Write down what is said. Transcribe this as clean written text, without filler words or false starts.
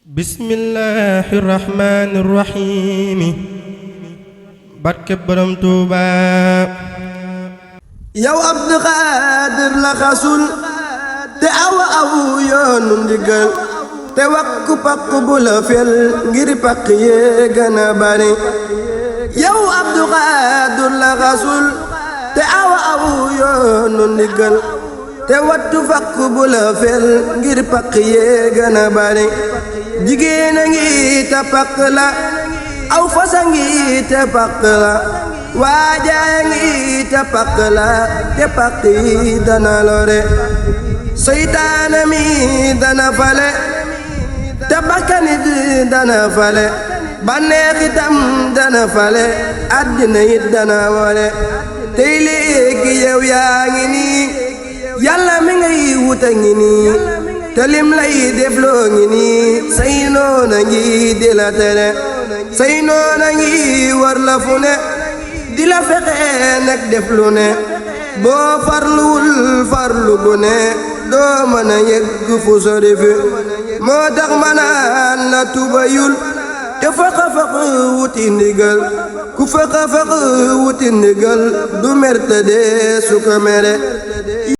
bismillahi rahmani rahimi barke borom Tuuba. yow Abdu Xaadir la xasul te awa aw yoonu ndigal te wakku pakku bu la fel ngir pakk yee gën a bari. yow Abdu Xaadir la xasul te awa aw yoonu ndigal te wattu fakku bu la fel ngir pakk yee gën a bari. jigéen a ngi te pakk la aw fas a ngi te pakk la waajaay a ngi te pakk la te pakk yi dana lore. seytaane mi dana fale te bakkanit dana fale bànneex itam dana fale àddina it dana wore. tey léegi yow yaa ngi nii yàlla mi ngay wuta ngi nii te lim lay defloo ngi nii say noona ngi di la tere say noona ngi war la fu ne di la fexe nag def lu ne boo farluwul farlu gu ne doo mën a yegg fu sori fi. moo tax ma naan la tubayul te faqa wuti ndigal ku faqa wuti ndigal du merte dee su ko mere.